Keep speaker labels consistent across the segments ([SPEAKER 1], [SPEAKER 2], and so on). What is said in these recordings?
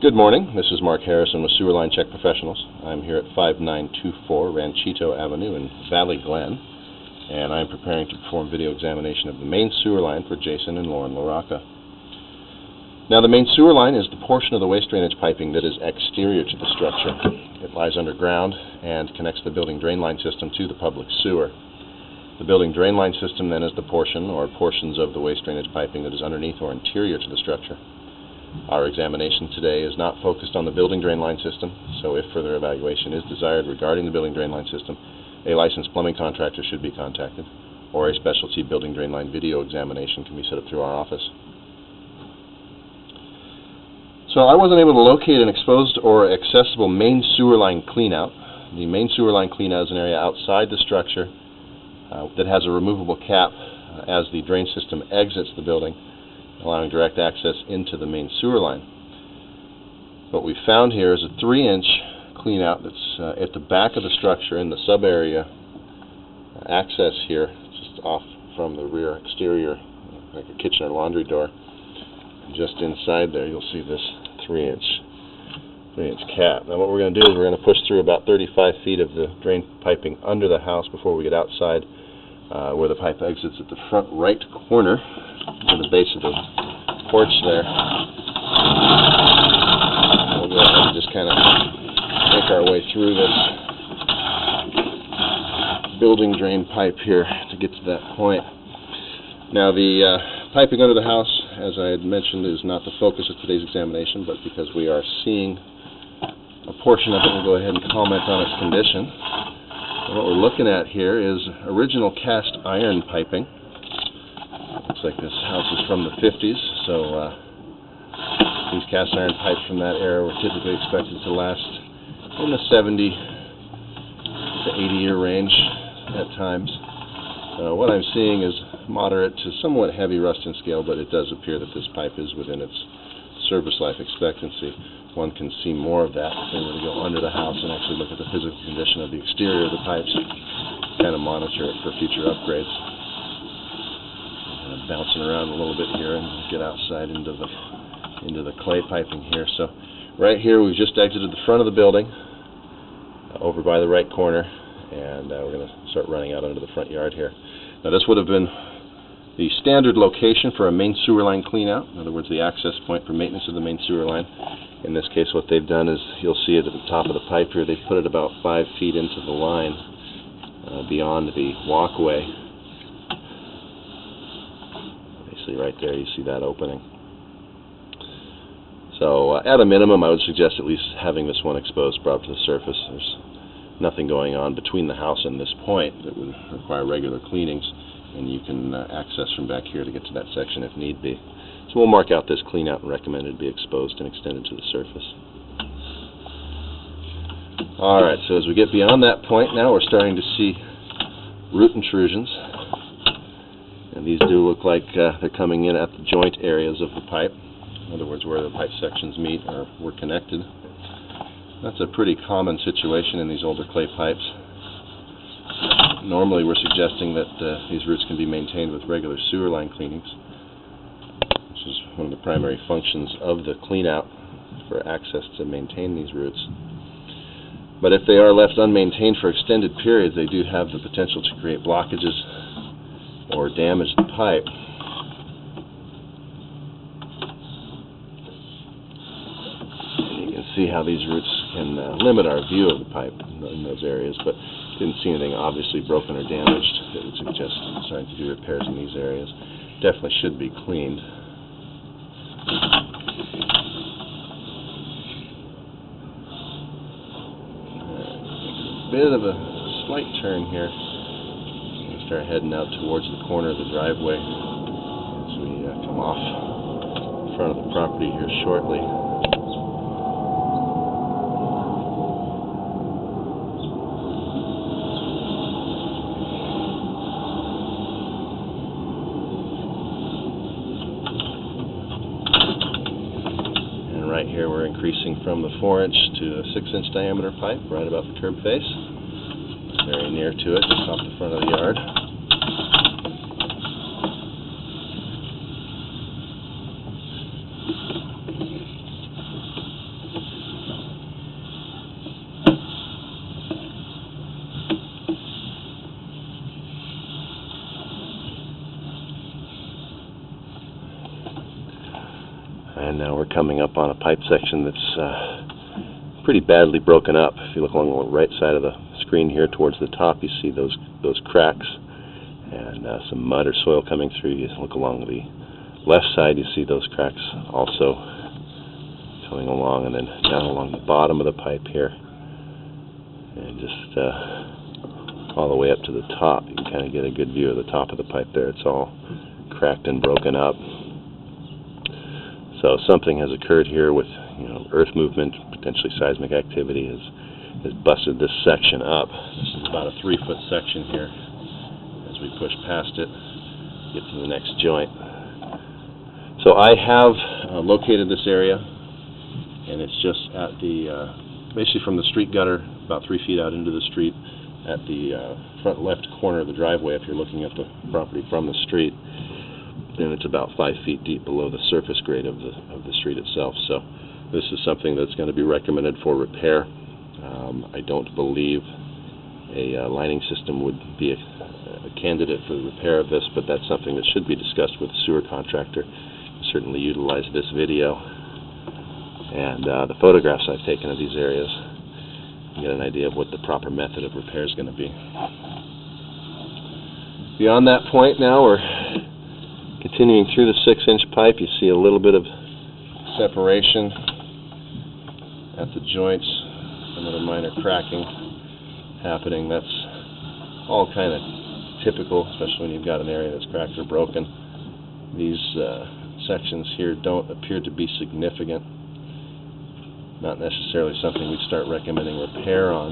[SPEAKER 1] Good morning. This is Mark Harrison with Sewer Line Check Professionals. I'm here at 5924 Ranchito Avenue in Valley Glen, and I'm preparing to perform video examination of the main sewer line for Jason and Lauren LaRocca. Now, the main sewer line is the portion of the waste drainage piping that is exterior to the structure. It lies underground and connects the building drain line system to the public sewer. The building drain line system then is the portion or portions of the waste drainage piping that is underneath or interior to the structure. Our examination today is not focused on the building drain line system, so if further evaluation is desired regarding the building drain line system, a licensed plumbing contractor should be contacted, or a specialty building drain line video examination can be set up through our office. So I wasn't able to locate an exposed or accessible main sewer line cleanout. The main sewer line cleanout is an area outside the structure that has a removable cap as the drain system exits the building, allowing direct access into the main sewer line. What we found here is a 3-inch cleanout that's at the back of the structure in the sub-area access here, just off from the rear exterior, like a kitchen or laundry door. Just inside there you'll see this 3-inch cap. Now what we're going to do is we're going to push through about 35 feet of the drain piping under the house before we get outside where the pipe exits at the front right corner to the base of the porch there. We'll go ahead and just kind of make our way through this building drain pipe here to get to that point. Now the piping under the house, as I had mentioned, is not the focus of today's examination, but because we are seeing a portion of it, we'll go ahead and comment on its condition. And what we're looking at here is original cast iron piping. Looks like this house is from the 50s, so these cast iron pipes from that era were typically expected to last in the 70 to 80-year range at times. What I'm seeing is moderate to somewhat heavy rusting scale, but it does appear that this pipe is within its service life expectancy. One can see more of that if they were to go under the house and actually look at the physical condition of the exterior of the pipes, kind of monitor it for future upgrades. Bouncing around a little bit here and get outside into the clay piping here. So right here we've just exited the front of the building over by the right corner, and we're going to start running out into the front yard here. Now this would have been the standard location for a main sewer line cleanout, in other words the access point for maintenance of the main sewer line. In this case what they've done is, you'll see it at the top of the pipe here, they've put it about 5 feet into the line beyond the walkway. Right there you see that opening. So at a minimum I would suggest at least having this one exposed brought to the surface. There's nothing going on between the house and this point that would require regular cleanings, and you can access from back here to get to that section if need be. So we'll mark out this clean out and recommend it be exposed and extended to the surface. Alright, so as we get beyond that point now we're starting to see root intrusions. And these do look like they're coming in at the joint areas of the pipe. In other words, where the pipe sections meet or were connected. That's a pretty common situation in these older clay pipes. Normally we're suggesting that these roots can be maintained with regular sewer line cleanings, which is one of the primary functions of the cleanout, for access to maintain these roots. But if they are left unmaintained for extended periods, they do have the potential to create blockages or damage the pipe. And you can see how these roots can limit our view of the pipe in those areas, but didn't see anything obviously broken or damaged that would suggest starting to do repairs in these areas. Definitely should be cleaned. A bit of a slight turn here. Start heading out towards the corner of the driveway as we come off the front of the property here shortly. And right here we're increasing from the 4-inch to a 6-inch diameter pipe right about the curb face. Very near to it, just off the front of the yard. And now we're coming up on a pipe section that's pretty badly broken up. If you look along the right side of the screen here towards the top, you see those cracks and some mud or soil coming through. You look along the left side, you see those cracks also coming along, and then down along the bottom of the pipe here, and just all the way up to the top. You can kind of get a good view of the top of the pipe there. It's all cracked and broken up. So something has occurred here with, earth movement, potentially seismic activity has busted this section up. This is about a 3-foot section here. As we push past it, get to the next joint. So I have located this area, and it's just at the, basically from the street gutter, about 3 feet out into the street, at the front left corner of the driveway if you're looking at the property from the street. And it's about 5 feet deep below the surface grade of the street itself. So this is something that's going to be recommended for repair. I don't believe a lining system would be a candidate for the repair of this, but that's something that should be discussed with the sewer contractor. Certainly utilize this video and the photographs I've taken of these areas and get an idea of what the proper method of repair is going to be. Beyond that point now, we're continuing through the 6-inch pipe. You see a little bit of separation at the joints, some of the minor cracking happening. That's all kind of typical, especially when you've got an area that's cracked or broken. These sections here don't appear to be significant. Not necessarily something we'd start recommending repair on,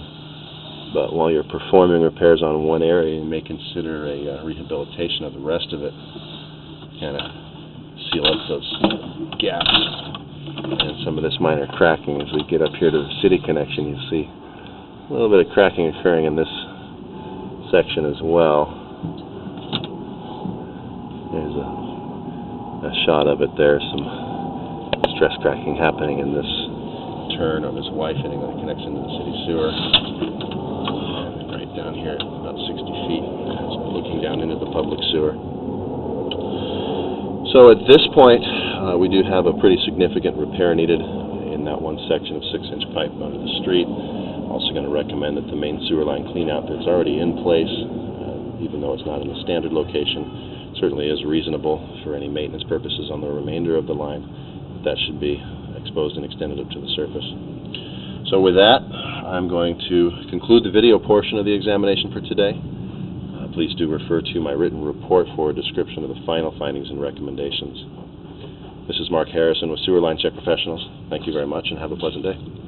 [SPEAKER 1] but while you're performing repairs on one area, you may consider a rehabilitation of the rest of it. Kind of seal up those gaps and some of this minor cracking. As we get up here to the city connection, you see a little bit of cracking occurring in this section as well. There's a shot of it there, some stress cracking happening in this turn or this Y fitting that connects into the city sewer. And right down here, about 60 feet, looking down into the public sewer. So at this point, we do have a pretty significant repair needed in that one section of 6-inch pipe under the street. Also going to recommend that the main sewer line cleanout that's already in place, even though it's not in the standard location, certainly is reasonable for any maintenance purposes on the remainder of the line. That should be exposed and extended up to the surface. So with that, I'm going to conclude the video portion of the examination for today. Please do refer to my written report for a description of the final findings and recommendations. This is Mark Harrison with Sewer Line Check Professionals. Thank you very much and have a pleasant day.